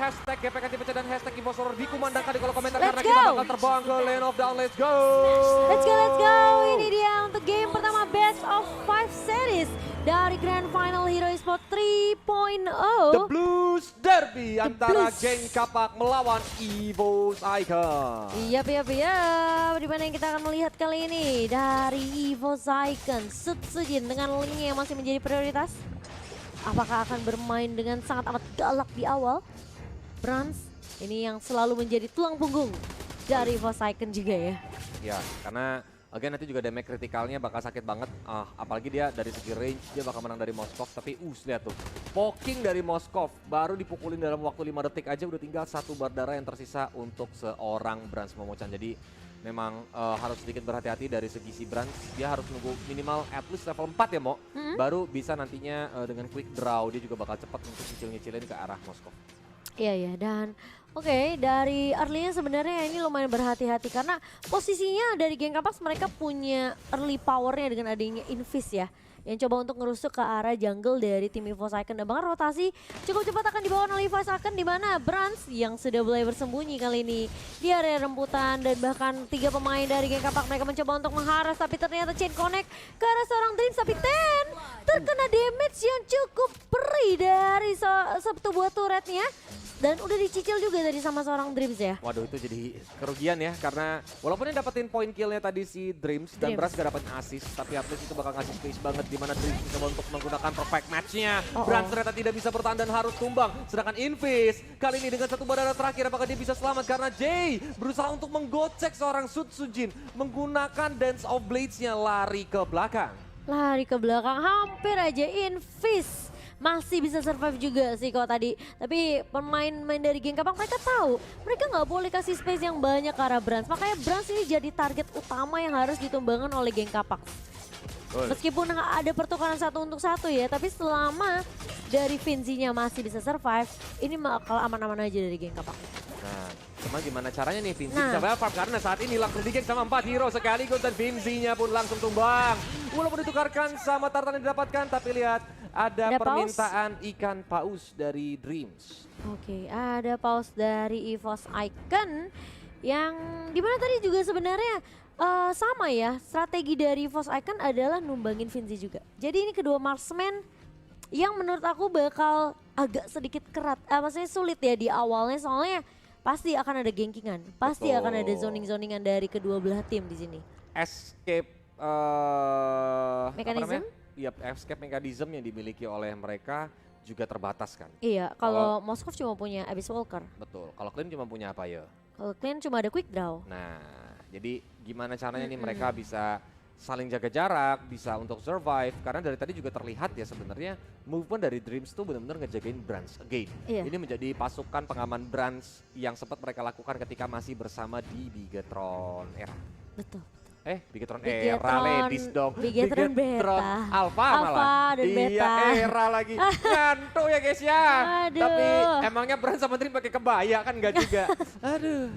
hashtag GPKTPC dan hashtag Invosor dikumandangkan di kolom komentar Let's karena go. kita bakal terbang ke Lane of Down. Let's go! Let's go, let's go. Ini dia untuk game pertama Best of 5 Series dari Grand Final Hero Esports 3.0. The Blues Derby antara Blues. geng Kapak melawan EVO's Icon. Iya. Di mana yang kita akan melihat kali ini dari EVO's Icon, Sutsujin dengan linknya yang masih menjadi prioritas. Apakah akan bermain dengan sangat amat galak di awal? Brans ini yang selalu menjadi tulang punggung dari EVO's Icon juga ya. Ya, karena again nanti juga damage kritikalnya bakal sakit banget. Apalagi dia dari segi range dia bakal menang dari Moskov. Tapi lihat tuh, poking dari Moskov baru dipukulin dalam waktu 5 detik aja udah tinggal 1 bar darah yang tersisa untuk seorang Brans Momochan. Jadi memang harus sedikit berhati-hati dari segi si Brans. Dia harus nunggu minimal at least level 4 ya Mo. Baru bisa nantinya dengan quick draw dia juga bakal cepat untuk nyicil-nyicilin ke arah Moskov. Iya, dan oke, dari early-nya sebenarnya ini lumayan berhati-hati karena posisinya dari geng Kapas mereka punya early powernya dengan adanya Invis ya. Yang coba untuk ngerusuk ke arah jungle dari tim EVO's Icon. Dan bahkan rotasi cukup cepat akan dibawa oleh EVO's Icon, di mana Brans yang sudah mulai bersembunyi kali ini di area rembutan. Dan bahkan 3 pemain dari geng Kapak mereka mencoba untuk mengharas, tapi ternyata chain connect ke arah seorang Dreams. Tapi Ten terkena damage yang cukup perih dari satu buah turretnya. Dan udah dicicil juga tadi sama seorang Dreams ya. Waduh, itu jadi kerugian ya, karena walaupun yang dapetin poin killnya tadi si Dreams dan Brans gak dapetin assist, tapi at least itu bakal ngasih space banget di mana Dreams bisa untuk menggunakan perfect match-nya. Brans ternyata tidak bisa bertahan dan harus tumbang, sedangkan Invis kali ini dengan 1 badara terakhir apakah dia bisa selamat karena Jay berusaha untuk menggocek seorang Sutsujin menggunakan Dance of Blades-nya lari ke belakang. Lari ke belakang, hampir aja Invis masih bisa survive juga sih kalau tadi. Tapi pemain-pemain dari geng Kapak mereka tahu mereka nggak boleh kasih space yang banyak ke arah Brans. Makanya Brans ini jadi target utama yang harus ditumbangkan oleh geng Kapak. Meskipun ada pertukaran 1 untuk 1 ya, tapi selama dari Vinzi-nya masih bisa survive, ini bakal aman-aman aja dari geng Kapak. Nah, cuma gimana caranya nih Vinzi bisa welcome karena saat ini langsung di-geng sama 4 hero sekaligus dan Vinzi-nya pun langsung tumbang. Walaupun ditukarkan sama tartan yang didapatkan, tapi lihat ada permintaan paus. Ikan paus dari Dreams. Oke, ada paus dari EVO's Icon yang dimana tadi juga sebenarnya sama ya, strategi dari EVO's Icon adalah numbangin Vinzi juga. Jadi ini kedua marksman yang menurut aku bakal agak sedikit maksudnya sulit ya di awalnya, soalnya pasti akan ada gankingan, pasti akan ada zoning-zoningan dari kedua belah tim di sini. Escape Mechanism? Iya, escape mechanism yang dimiliki oleh mereka juga terbatas kan. Iya, kalau Moskov cuma punya Abyss Walker. Betul, kalau Clean cuma punya apa ya? Kalau Clean cuma ada quick draw. Nah, jadi gimana caranya nih mereka bisa saling jaga jarak, bisa untuk survive. Karena dari tadi juga terlihat ya sebenarnya movement dari Dreams tuh benar-benar ngejagain Brans again. Iya. Ini menjadi pasukan pengaman Brans yang sempat mereka lakukan ketika masih bersama di Bigetron era. Betul. Bigetron era ladies dong. Bigetron Beta. Alpha malah. Dan Beta. Iya, era lagi. Ngantuk ya guys ya. Aduh. Tapi emangnya Brans sama Dream pakai kebaya kan enggak juga. Aduh.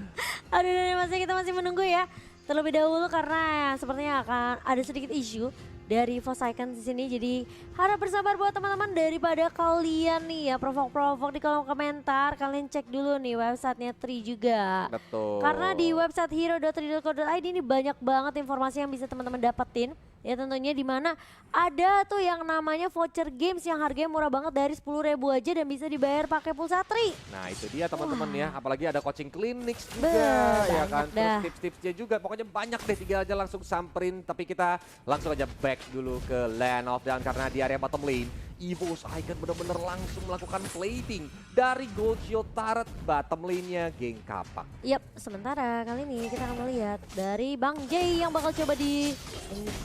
Aduh, kita masih menunggu ya. Terlebih dahulu karena sepertinya akan ada sedikit isu dari EVO's Icon di sini. Jadi harap bersabar buat teman-teman, daripada kalian nih ya provok-provok di kolom komentar. Kalian cek dulu nih websitenya Tri juga. Betul. Karena di website hero.tri.co.id ini banyak banget informasi yang bisa teman-teman dapetin. Ya tentunya di mana ada tuh yang namanya voucher games yang harganya murah banget dari 10.000 aja dan bisa dibayar pakai pulsa Tri. Nah itu dia teman-teman ya, apalagi ada coaching clinics juga ya kan, terus tips-tipsnya juga, pokoknya banyak deh, tinggal aja langsung samperin. Tapi kita langsung aja back dulu ke Lane of Down karena di area bottom lane EVO's Icon benar-benar langsung melakukan plating dari gold shield turret bottom lane-nya geng Kapak. Yap, sementara kali ini kita akan melihat dari Bang Jay yang bakal coba di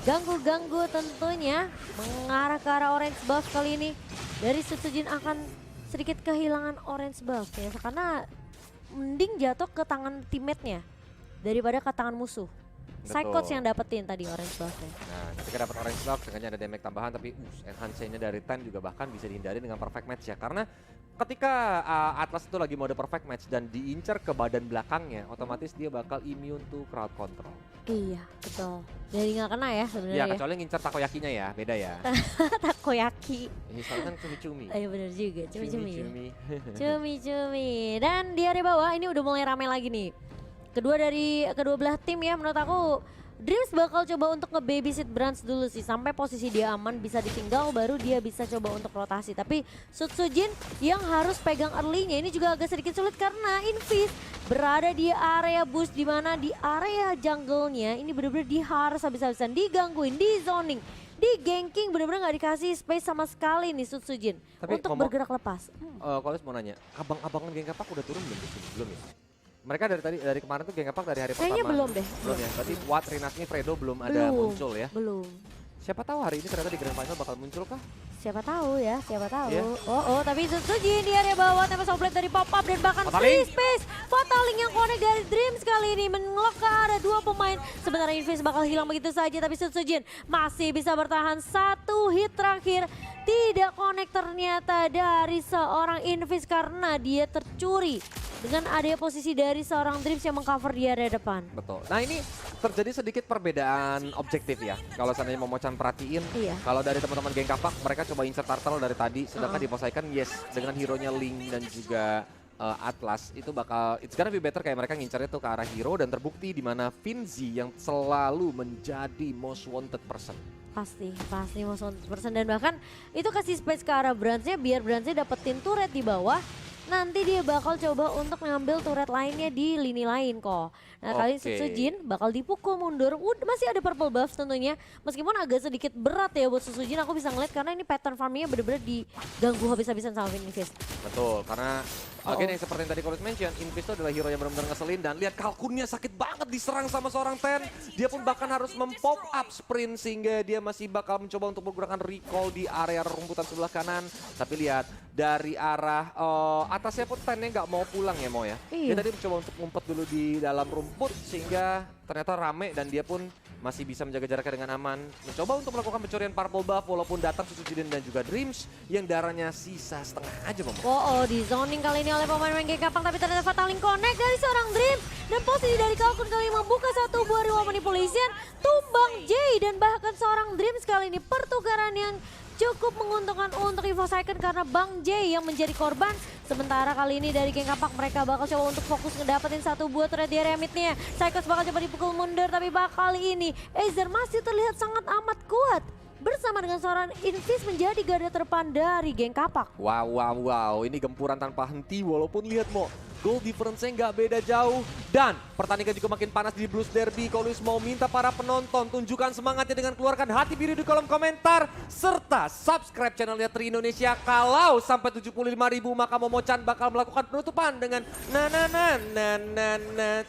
ganggu tentunya mengarah ke arah orange buff kali ini. Dari Sutsujin akan sedikit kehilangan orange buff ya, karena mending jatuh ke tangan teammate-nya daripada ke tangan musuh. Psychots yang dapetin tadi orange buff-nya. Nah, ketika dapat orange buff, sengaja ada damage tambahan, tapi enhance-nya dari Ten juga bahkan bisa dihindari dengan perfect match ya. Karena ketika Atlas itu lagi mode perfect match dan diincar ke badan belakangnya, otomatis dia bakal immune to crowd control. Iya, betul. Jadi nggak kena ya sebenarnya Ya, ya. kecuali ngincar takoyakinya ya, beda ya. Takoyaki. Ini soalnya kan cumi-cumi. Iya bener juga, cumi-cumi. Cumi-cumi. Cumi-cumi. Dan di area bawah ini udah mulai ramai lagi nih. Kedua belah tim ya, menurut aku Dreams bakal coba untuk nge-babysit Brands dulu sih sampai posisi dia aman bisa ditinggal baru dia bisa coba untuk rotasi. Tapi Sutsujin yang harus pegang early-nya ini juga agak sedikit sulit karena Invis berada di area bush di mana di area jungle-nya ini benar-benar dia harus habis-habisan digangguin, di zoning, di ganking, benar-benar nggak dikasih space sama sekali nih Sutsujin untuk bergerak lepas. Kalau mau nanya, abang-abangan geng kapak udah turun belum di sini? Belum ya? Mereka dari kemarin tuh geng kapak dari hari pertama. Kayaknya belum deh. Belum ya? Berarti Watt, Rinasmi, Fredo belum ada muncul ya? Belum. Siapa tahu hari ini ternyata di Grand Final bakal muncul kah? Siapa tahu ya, siapa tahu. Yeah. Tapi Sutsujin di area bawah, tembak softblade dari pop-up dan bahkan free space. Fataling yang connect dari Dreams kali ini mengelok ke arah dua pemain. Sebenarnya Invis bakal hilang begitu saja, tapi Sutsujin masih bisa bertahan satu hit terakhir. Tidak connect ternyata dari seorang Invis karena dia tercuri dengan adanya posisi dari seorang Dreams yang mengcover di area depan. Betul. Nah ini terjadi sedikit perbedaan objektif ya. Kalau seandainya Momocan perhatiin, kalau dari teman-teman geng kapak mereka coba insert turtle dari tadi, sedangkan di Poseidon yes dengan hero-nya Link dan juga Atlas itu bakal it's gonna be better kayak mereka ngincarnya tuh ke arah hero dan terbukti di mana Finzi yang selalu menjadi most wanted person. Pasti most wanted person dan bahkan itu kasih space ke arah Brands-nya biar Brands-nya dapetin turret di bawah. Nanti dia bakal coba untuk ngambil turret lainnya di lini lain kok. Nah kali ini Sutsujin bakal dipukul mundur. Masih ada purple buff tentunya. Meskipun agak sedikit berat ya buat Sutsujin, aku bisa ngeliat karena ini pattern farmingnya bener-bener diganggu habis-habisan sama Invis. Betul, karena again yang seperti yang tadi Kolis mention, Invis itu adalah hero yang benar-benar ngeselin dan lihat kalkunnya sakit banget diserang sama seorang Ten. Dia pun bahkan harus mempop up sprint sehingga dia masih bakal mencoba untuk menggunakan recall di area rumputan sebelah kanan. Tapi lihat dari arah atasnya pun Tennya nggak mau pulang ya Mo ya. Dia tadi mencoba untuk ngumpet dulu di dalam rumput sehingga ternyata rame dan dia pun masih bisa menjaga jaraknya dengan aman. Mencoba untuk melakukan pencurian purple buff walaupun datang Sutsujin dan juga Dreams yang darahnya sisa setengah aja Momo. Di zoning kali ini oleh pemain geng kapak tapi ternyata Fataling connect dari seorang Dreams. Dan posisi dari Kalkun kali ini membuka satu buah reward manipulation. Tumbang Jay dan bahkan seorang Dreams kali ini pertukaran yang cukup menguntungkan untuk EVOSEIKEN karena Bang J yang menjadi korban. Sementara kali ini dari geng kapak mereka bakal coba untuk fokus ngedapetin satu buah turret di area mid-nya. Psychos bakal coba dipukul mundur tapi kali ini Azer masih terlihat sangat amat kuat. Bersama dengan seorang Invis menjadi garda terdepan dari geng kapak. Wow, ini gempuran tanpa henti walaupun lihat Mo. Goal difference-nya nggak beda jauh. Dan pertandingan juga makin panas di Blues Derby. Kolis mau minta para penonton tunjukkan semangatnya dengan keluarkan hati biru di kolom komentar. Serta subscribe channelnya Tri Indonesia. Kalau sampai 75.000 maka Momocan bakal melakukan penutupan dengan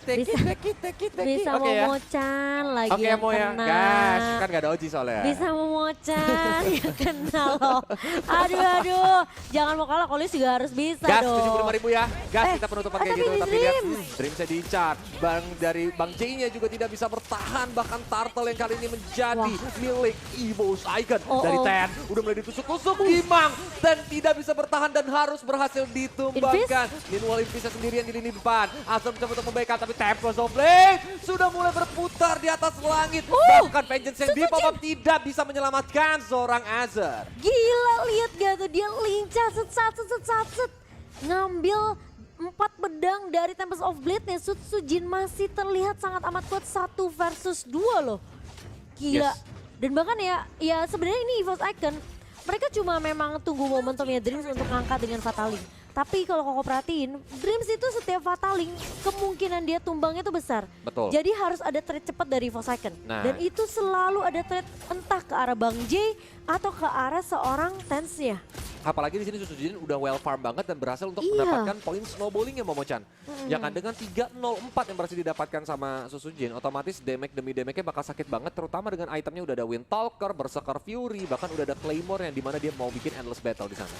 teki. Bisa Momocan lagi Oke, yang Mo ya. kena. Gas, kan gak ada Oji soalnya. Bisa Momocan yang kena loh. Aduh. Jangan mau kalah, Kolis juga harus bisa Gas, dong. 75.000 ya. Gas kita penutupan kayak gitu. Tapi lihat Dreams-nya di-charge. Bang J-nya juga tidak bisa bertahan. Bahkan Turtle yang kali ini menjadi milik EVOSEIKEN. Dari Ten udah mulai ditusuk-tusuk Gimang. Dan tidak bisa bertahan dan harus berhasil ditumbangkan. Meanwhile Invisnya sendirian di lini depan. Asal mencoba untuk membackup tapi Tempest of Blade sudah mulai berputar di atas langit. Bahkan Vengeance yang di-pop-up tidak bisa menyelamatkan seorang Azer. Gila, lihat gak tuh dia lincah set. Ngambil 4 pedang dari Tempest of Blade-nya. Sutsujin masih terlihat sangat amat kuat 1 versus 2 loh. Gila. Dan bahkan ya sebenarnya ini EVOSEIKEN mereka cuma memang tunggu momentumnya Dreams untuk ngangkat dengan Fataling. Tapi kalau koko perhatiin, Dreams itu setiap Fataling kemungkinan dia tumbangnya itu besar. Betul. Jadi harus ada trade cepat dari EVOSEIKEN. Dan itu selalu ada trade entah ke arah Bang J atau ke arah seorang Tensnya. Apalagi di sini Sutsujin udah well farm banget dan berhasil untuk mendapatkan poin snowballingnya Momo-chan. Ya kan dengan 304 yang berhasil didapatkan sama Sutsujin, otomatis damage demi damage-nya bakal sakit banget. Terutama dengan itemnya udah ada Windtalker, Berserker Fury, bahkan udah ada Claymore yang dimana dia mau bikin endless battle di sana.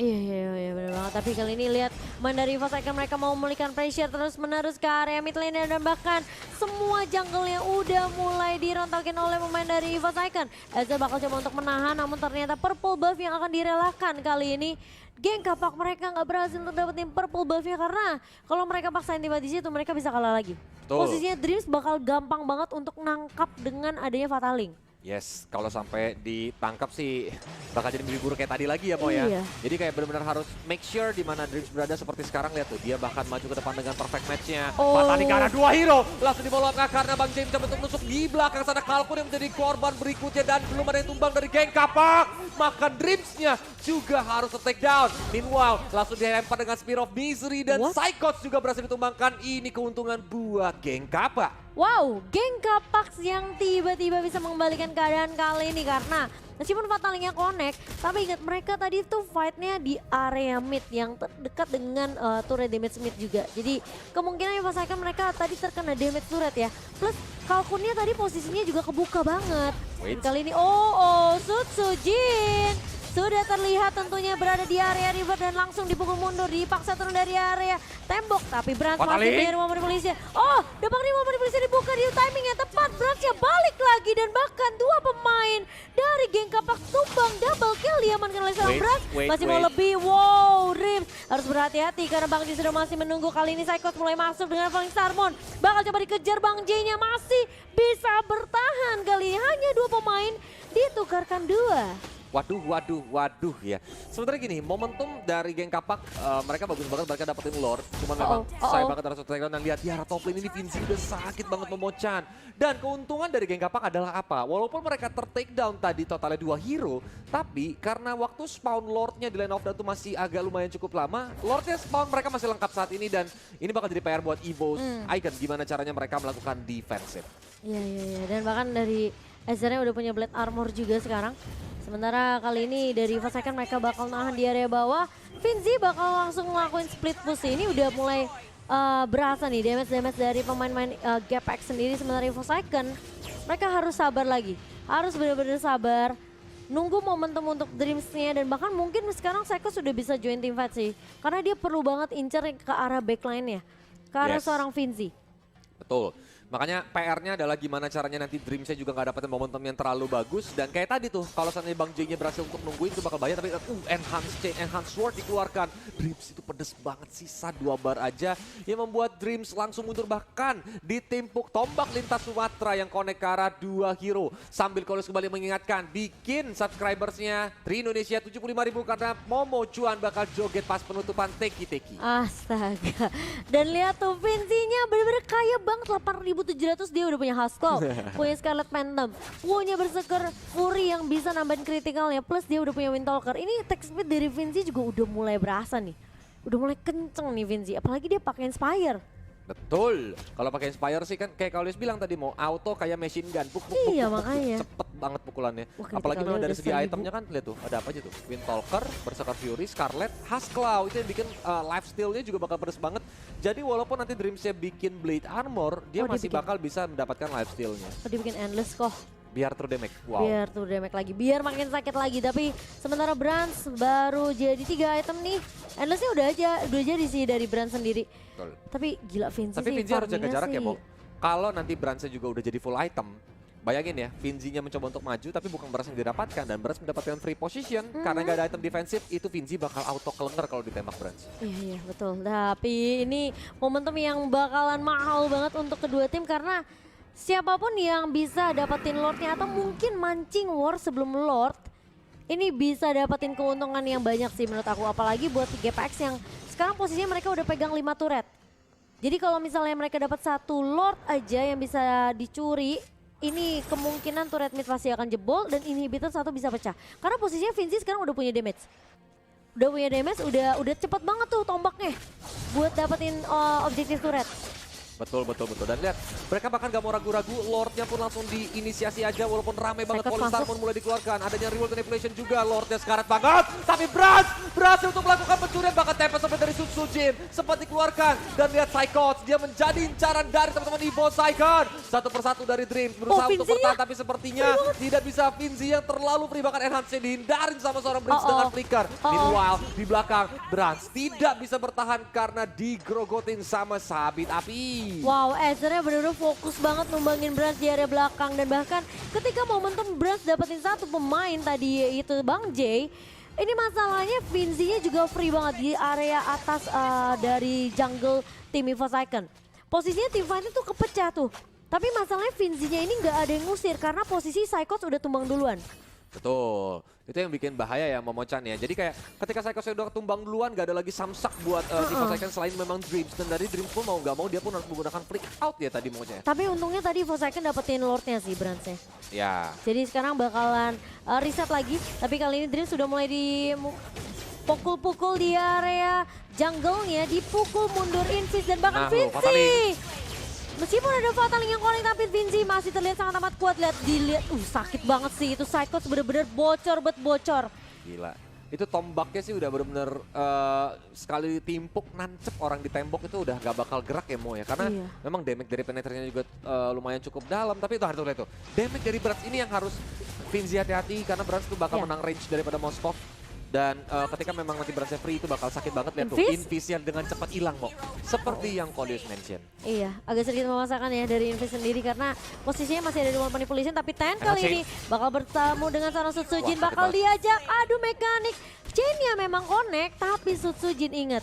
Iya benar banget. Tapi kali ini lihat main dari EVOSEIKEN mereka mau memulihkan pressure terus menerus ke area mid lane dan bahkan semua jungle-nya udah mulai dirontokin oleh pemain dari EVOSEIKEN. Ezreal bakal coba untuk menahan namun ternyata purple buff yang akan direlakan kali ini geng kapak mereka nggak berhasil untuk dapetin purple buff-nya karena kalau mereka paksain tiba di situ mereka bisa kalah lagi. Betul. Posisinya Dreams bakal gampang banget untuk nangkap dengan adanya Fataling. Yes, kalau sampai ditangkap sih bakal jadi lebih buruk kayak tadi lagi ya Mo ya. Iya. Jadi kayak benar-benar harus make sure di mana Dreams berada seperti sekarang. Lihat tuh, dia bahkan maju ke depan dengan perfect match-nya. Oh. Fatali ke arah 2 hero, langsung dibawa karena Bang James coba untuk nusuk di belakang sana. Kalkun yang menjadi korban berikutnya dan belum ada yang tumbang dari geng kapak. Maka Dreams-nya juga harus take down. Meanwhile, langsung dilempar dengan Spear of Misery dan Psychots juga berhasil ditumbangkan. Ini keuntungan buat geng kapak. Wow, geng Kapak yang tiba-tiba bisa mengembalikan keadaan kali ini karena meskipun Fatalingnya connect, tapi ingat mereka tadi tuh fight-nya di area mid yang dekat dengan turret damage mid juga. Jadi kemungkinan yang pastikan mereka tadi terkena damage turret ya. Plus Kalkunnya tadi posisinya juga kebuka banget. Dan kali ini Sutsujin sudah terlihat tentunya berada di area river dan langsung dipukul mundur, dipaksa turun dari area tembok. Tapi Brans masih punya momen polisi. Oh, dampaknya momen polisi dibuka di timing yang tepat. Bransnya balik lagi dan bahkan dua pemain dari geng kapak tumbang double kill diamankan oleh seorang Brans. Masih mau lebih. Wow, Dreams harus berhati-hati karena Bang J sudah masih menunggu. Kali ini Psychos mulai masuk dengan Falling Starmon. Bakal coba dikejar, Bang J-nya masih bisa bertahan. Kali ini hanya dua pemain ditukarkan dua. Waduh ya. Sebenarnya gini, momentum dari geng kapak mereka bagus banget, mereka dapetin Lord. Cuman memang sayang banget harus takedown dan lihat ya top lane ini Vinci udah sakit banget memocan. Dan keuntungan dari geng kapak adalah apa? Walaupun mereka ter-takedown tadi totalnya 2 hero, tapi karena waktu spawn Lordnya di lane of dawn itu masih agak lumayan cukup lama, Lordnya spawn mereka masih lengkap saat ini dan ini bakal jadi PR buat EVO's Icon gimana caranya mereka melakukan defensive. Iya. Dan bahkan dari Ezreal udah punya Blade Armor juga sekarang. Sementara kali ini dari Forsaken mereka bakal nahan di area bawah. Vinci bakal langsung ngelakuin split push. Ini udah mulai berasa nih damage dari pemain-pemain Gap X sendiri. Sementara Forsaken mereka harus sabar lagi. Harus benar-benar sabar. Nunggu momentum untuk Dreams-nya dan bahkan mungkin sekarang Psycho sudah bisa join team fight sih. Karena dia perlu banget incer ke arah backline-nya. Ke arah seorang Vinci. Betul. Makanya PR-nya adalah gimana caranya nanti Dreams-nya juga nggak dapetin momentum yang terlalu bagus. Dan kayak tadi tuh, kalau seandainya Bang J-nya berhasil untuk nungguin itu bakal bahaya. Tapi Enhanced Sword dikeluarkan. Dreams itu pedes banget, sisa 2 bar aja. Yang membuat Dreams langsung mundur, bahkan ditimpuk tombak lintas Sumatera yang connect ke arah 2 hero. Sambil Kolos kembali mengingatkan, bikin subscribersnya Tri Indonesia 75.000 karena Momo Cuan bakal joget pas penutupan Teki-Teki. Astaga. Dan lihat tuh Vinci-nya bener-bener kaya banget, 8.700 dia udah punya Hustle, punya Scarlet Phantom, punya Berserker Fury yang bisa nambahin kritikalnya, plus dia udah punya Windtalker. Ini attack speed dari Vinci juga udah mulai berasa nih. Udah mulai kenceng nih Vinci, apalagi dia pakai Inspire. Betul. Kalau pakai Inspire sih kan kayak Kaulis bilang tadi mau auto kayak machine gun. Iya, makanya. Cepet banget pukulannya. Wah, apalagi memang dari segi 1000. itemnya kan lihat tuh ada apa aja tuh. Windtalker, Berserker Fury, Scarlet, Husklow. Itu yang bikin lifesteal-nya juga bakal pedes banget. Jadi walaupun nanti Dreams-nya bikin Blade Armor, dia masih bakal bisa mendapatkan lifesteal-nya. Oh, dia bikin Endless kok. Biar true damage. Wow. Biar true damage lagi, biar makin sakit lagi. Tapi sementara Brans baru jadi 3 item nih. Endless-nya udah jadi sih dari Brans sendiri. Betul. Tapi gila Vinci Tapi sih, Vinci harus jaga jarak ya, sih. Mo. Kalau nanti Brans-nya juga udah jadi full item, bayangin ya, Vinci-nya mencoba untuk maju tapi bukan Brans yang didapatkan dan Brans mendapatkan free position karena nggak ada item defensif, itu Vinci bakal auto kelenger kalau ditembak Brans. Iya betul. Tapi ini momentum yang bakalan mahal banget untuk kedua tim karena siapapun yang bisa dapetin Lord-nya atau mungkin mancing war sebelum Lord, ini bisa dapetin keuntungan yang banyak sih menurut aku. Apalagi buat GPX yang sekarang posisinya mereka udah pegang 5 turret. Jadi kalau misalnya mereka dapat 1 Lord aja yang bisa dicuri, ini kemungkinan turret mid pasti akan jebol dan inhibitor 1 bisa pecah. Karena posisinya Vinci sekarang udah punya damage. Udah cepet banget tuh tombaknya buat dapetin objektif turret. Betul. Dan lihat, mereka bahkan gak mau ragu-ragu, Lordnya pun langsung diinisiasi aja walaupun ramai banget. Falling Starmon mulai dikeluarkan, adanya Reward Manipulation juga, Lordnya sekarat banget. Tapi Brans berhasil untuk melakukan pencurian, bahkan tempe sampai dari Sutsujin sempat dikeluarkan. Dan lihat Psychots, dia menjadi incaran dari teman-teman EVO's Icon. Satu persatu dari Dreams berusaha untuk bertahan, tapi sepertinya tidak bisa. Vinci yang terlalu free, bahkan Enhance-nya dihindarin sama seorang Dreams dengan flicker. Meanwhile, di belakang Brans tidak bisa bertahan karena digrogotin sama sabit api. Wow, Ezreal benar-benar fokus banget numbangin Brans di area belakang dan bahkan ketika momentum Brans dapetin 1 pemain tadi yaitu Bang J, Ini masalahnya Vinzi-nya juga free banget di area atas dari jungle tim Evos Icon. Posisinya tim fight itu kepecah tuh. Tapi masalahnya Vinzi-nya ini nggak ada yang ngusir karena posisi Psychos udah tumbang duluan. Betul, itu yang bikin bahaya ya Momochan ya. Jadi kayak ketika Psychos udah tumbang duluan gak ada lagi samsak buat Evos Icon selain memang Dreams. Dan dari Dreams pun mau gak mau dia pun harus menggunakan flick out ya tadi Momochan. Tapi untungnya tadi Evos Icon dapetin Lordnya sih Bransnya. Ya. Jadi sekarang bakalan reset lagi. Tapi kali ini Dreams sudah mulai di pukul-pukul di area jungle-nya. Dipukul mundur Invis dan bahkan Vinci. Meskipun ada Fataling yang calling tapi Vinci masih terlihat sangat amat kuat. Dilihat, sakit banget sih itu Psychos bener-bener bocor. Gila. Itu tombaknya sih udah bener-bener sekali timpuk nancep orang di tembok itu udah gak bakal gerak ya Mo ya. Karena memang damage dari penetrasinya juga lumayan cukup dalam. Tapi itu harus lihat tuh. Damage dari Brats ini yang harus Vinci hati-hati karena Brats tuh bakal menang range daripada Moskov. Dan ketika memang nanti Bransnya free itu bakal sakit banget. Lihat tuh, Invis yang dengan cepat hilang Mo. Seperti yang Kolius mention. Iya, agak sedikit memaksakan ya dari Invis sendiri karena posisinya masih ada di one manipulation. Tapi Ten kali ini bakal bertemu dengan seorang Sutsujin, bakal diajak adu mekanik. Chain-nya memang connect, tapi Sutsujin inget.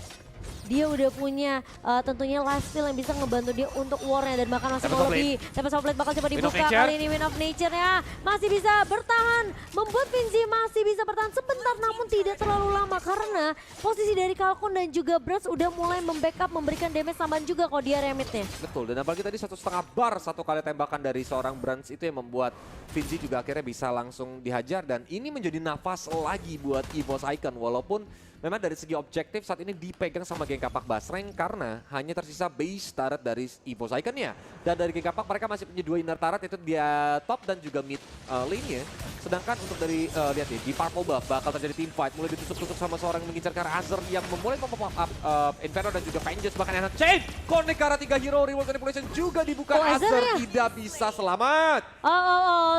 Dia udah punya tentunya lifesteal yang bisa ngebantu dia untuk war-nya dan bahkan masih mau lebih. Tempest of Blade bakal coba dibuka kali ini. Wind of Nature-nya masih bisa bertahan. Membuat Vinci masih bisa bertahan sebentar namun tidak terlalu lama karena posisi dari Kalkun dan juga Brats udah mulai membackup memberikan damage tambahan juga kok di area mid-nya. Betul, dan apalagi tadi 1,5 bar satu kali tembakan dari seorang Brans itu yang membuat Vinci juga akhirnya bisa langsung dihajar dan ini menjadi nafas lagi buat Evos Icon walaupun memang dari segi objektif saat ini dipegang sama geng Kapak Basreng karena hanya tersisa base turret dari Evos Icon-nya. Dan dari geng Kapak mereka masih punya 2 inner turret itu di top dan juga mid lane-nya. Sedangkan untuk dari, lihat nih, di Purple Buff bakal terjadi team fight. Mulai ditusuk-tusuk sama seorang yang mengincar ke arah Azir yang mulai mem-pop up Inferno dan juga Vengeance. Bahkan Enhanced Chain, connect ke arah 3 hero, Reworld Manipulation juga dibuka. Azir tidak bisa selamat.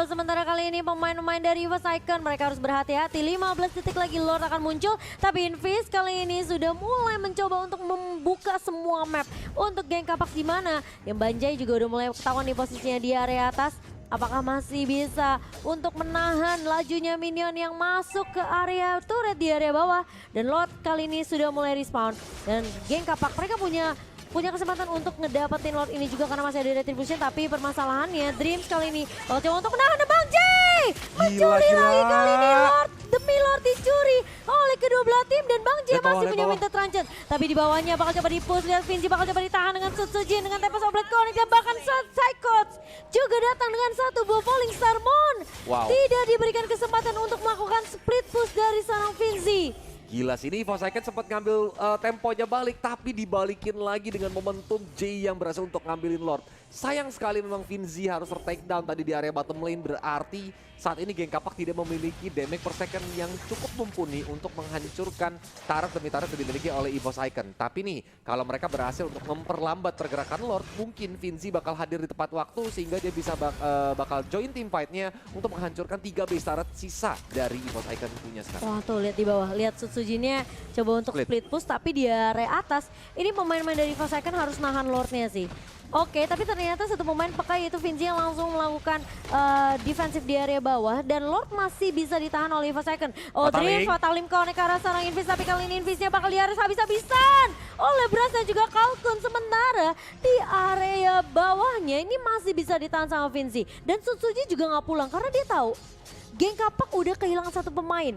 Sementara kali ini pemain-pemain dari Evos Icon mereka harus berhati-hati. 15 detik lagi Lord akan muncul. Tapi Invis kali ini sudah mulai mencoba untuk membuka semua map untuk geng Kapak di mana yang Banjai juga udah mulai ketahuan di posisinya di area atas. Apakah masih bisa untuk menahan lajunya minion yang masuk ke area turret di area bawah. Dan Lord kali ini sudah mulai respawn. Dan geng Kapak mereka punya kesempatan untuk ngedapetin Lord ini juga karena masih ada retribution. Tapi permasalahannya Dreams kali ini bakal coba untuk menahan Bang J. Mencuri lagi kali ini Lord. Demi Lord dicuri oleh kedua belah tim dan Bang J masih punya Winter Truncheon. Tapi di bawahnya bakal coba di-push. Lihat Vinci bakal coba ditahan dengan Sutsujin dengan Tempest of Blade Connect dan bahkan Psychos juga datang dengan satu buah Falling Star Moon. Tidak diberikan kesempatan untuk melakukan split push dari seorang Vinci. Gila sih, ini Evos Icon sempat ngambil temponya balik tapi dibalikin lagi dengan momentum J yang berhasil untuk ngambilin Lord. Sayang sekali memang Vinci harus ter-take down tadi di area bottom lane berarti saat ini geng Kapak tidak memiliki damage per second yang cukup mumpuni untuk menghancurkan turret demi turret yang dimiliki oleh Evos Icon. Tapi nih, kalau mereka berhasil untuk memperlambat pergerakan Lord, mungkin Vinci bakal hadir di tepat waktu sehingga dia bisa bakal join team fight-nya untuk menghancurkan 3 base turret sisa dari Evos Icon punya sekarang. Wah tuh lihat di bawah, lihat Sutsujinnya coba untuk split push tapi di area atas ini pemain-pemain dari Evos Icon harus nahan Lordnya sih. Oke, tapi ternyata satu pemain peka yaitu Vinci yang langsung melakukan defensif di area bawah dan Lord masih bisa ditahan oleh Evos Icon. Dreams Fatalim connect ke arah seorang Invis tapi kali ini Invisnya bakal diaris habis-habisan oleh Brass dan juga Kalkun. Sementara di area bawahnya ini masih bisa ditahan sama Vinci dan Sutsuji juga nggak pulang karena dia tahu geng Kapak udah kehilangan satu pemain.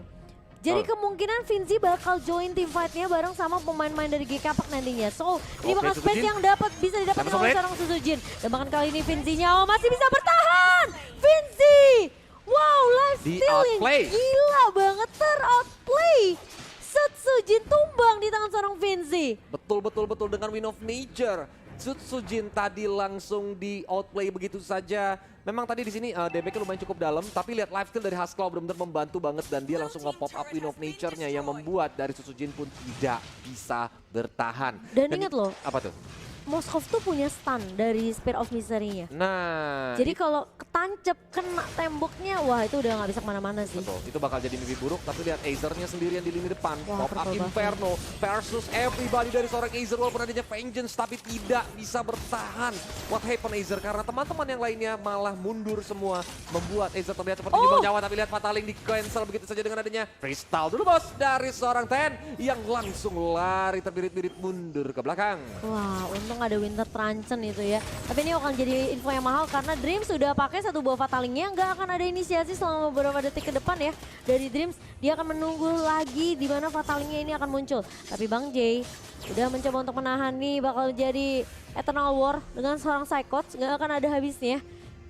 Jadi kemungkinan Vinci bakal join team fight-nya bareng sama pemain-pemain dari G Kapak nantinya. So, ini bakal space yang bisa didapatkan oleh seorang Sutsujin. Dan bahkan kali ini Vincinya masih bisa bertahan. Vinci! Wow, lifesteal yang gila banget ter-outplay. Sutsujin tumbang di tangan seorang Vinci. Betul dengan Wind of Nature. Sutsujin tadi langsung di outplay begitu saja. Memang tadi di sini damage-nya lumayan cukup dalam, tapi lihat lifesteal dari Haskell benar-benar membantu banget dan dia langsung nge-pop up Wind of Nature-nya yang membuat dari Sutsujin pun tidak bisa bertahan. Dan ingat loh, apa tuh? Moskov tuh punya stun dari Spear of Misery-nya. Nah, Jadi kalau ketancep kena temboknya, wah itu udah nggak bisa kemana-mana sih. betul, itu bakal jadi mimpi buruk, tapi lihat Aether-nya sendirian di lini depan. Wah, Pop up purple Inferno versus everybody dari seorang Aether walaupun adanya Vengeance tapi tidak bisa bertahan. What happened Aether? Karena teman-teman yang lainnya malah mundur semua, membuat Aether terlihat seperti di bawah nyawa, tapi lihat Fataling di cancel begitu saja dengan adanya Crystal dulu bos dari seorang Ten yang langsung lari terbirit-birit mundur ke belakang. Wah, untung ada Winter Truncheon itu ya. Tapi ini akan jadi info yang mahal karena Dreams sudah pakai satu buah Fatalingnya. Nggak akan ada inisiasi selama beberapa detik ke depan ya. Dari Dreams, dia akan menunggu lagi di mana Fatalingnya ini akan muncul. Tapi Bang J udah mencoba untuk menahan nih, bakal jadi Eternal War dengan seorang Psychots. Nggak akan ada habisnya.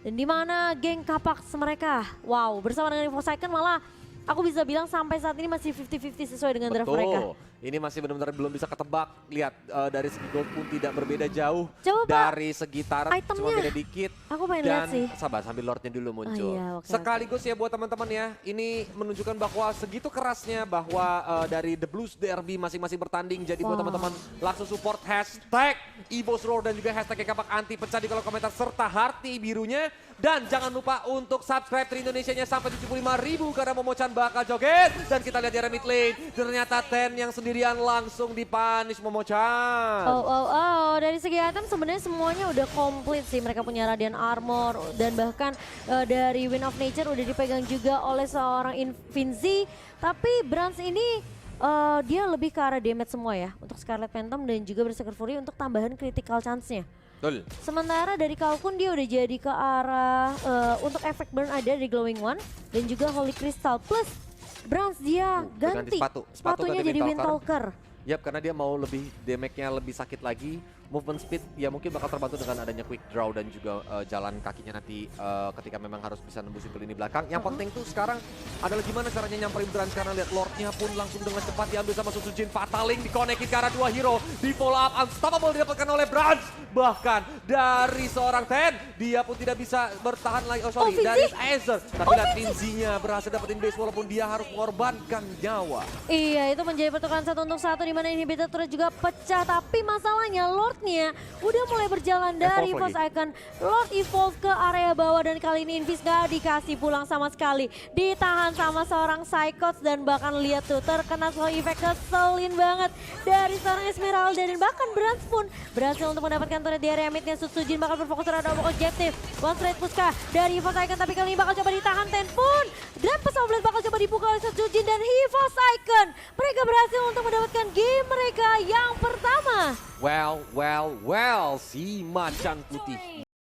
Dan di mana geng Capax mereka, wow, bersama dengan Forsaken malah aku bisa bilang sampai saat ini masih 50-50 sesuai dengan draft mereka. Ini masih benar-benar belum bisa ketebak. Lihat dari segi gold pun tidak berbeda jauh. Coba, Pak, dari segi tarat cuma itemnya. beda dikit. Aku pengen lihat Dan sih. sabar sambil Lordnya dulu muncul. iya, oke, Sekaligus ya buat teman-teman ya, ini menunjukkan bahwa segitu kerasnya bahwa dari The Blues Derby masing-masing bertanding. Jadi buat Wah. teman-teman langsung support hashtag Evo's Roar dan juga hashtag Kapak Anti pecah di kolom komentar serta Hearty birunya. Dan jangan lupa untuk subscribe Tri Indonesianya sampai 75.000 karena Momochan bakal joget. Dan kita lihat di area mid lane, ternyata Ten yang sendirian langsung dipunish Momochan. Dari segi item sebenarnya semuanya udah komplit sih. Mereka punya Radiant Armor dan bahkan dari Wind of Nature udah dipegang juga oleh seorang Infinzi. Tapi Brands ini dia lebih ke arah damage semua ya. Untuk Scarlet Phantom dan juga Berserker Fury untuk tambahan critical chance-nya. Betul. Sementara dari Kalkun dia udah jadi ke arah untuk efek burn ada dari Glowing One dan juga Holy Crystal plus Brands dia ganti sepatunya ganti jadi Windtalker. Windtalker. Yap, karena dia mau lebih damage-nya lebih sakit lagi. Movement speed ya mungkin bakal terbantu dengan adanya quick draw dan juga jalan kakinya nanti ketika memang harus bisa nembusin ke lini belakang. Yang penting tuh sekarang adalah gimana caranya nyamperin Brands karena lihat Lordnya pun langsung dengan cepat diambil sama Susujin. Fataling dikonekin ke arah dua hero. Di follow up unstoppable didapatkan oleh Brands. Bahkan dari seorang Ten dia pun tidak bisa bertahan lagi. Dari Aether. Tapi lihat Finzi-nya berhasil dapetin base walaupun dia harus mengorbankan nyawa. Iya, itu menjadi pertukaran 1 untuk 1 di mana inhibitor turret juga pecah, tapi masalahnya Lordnya udah mulai berjalan dari Evolve Forsaken. Lord evolve ke area bawah dan kali ini Invis gak dikasih pulang sama sekali. Ditahan sama seorang Psychots dan bahkan lihat tuh terkena slow effect, keselin banget dari seorang Esmeralda dan bahkan Brands pun berhasil untuk mendapatkan turret di area midnya. Sutsujin bakal berfokus terhadap objektif. One straight Puska dari Forsaken tapi kali ini bakal coba ditahan Ten pun. Grand Pesawat Blade bakal coba dipukul oleh Sutsujin dan Forsaken. Mereka berhasil untuk mendapatkan game mereka yang pertama. Well, si macan putih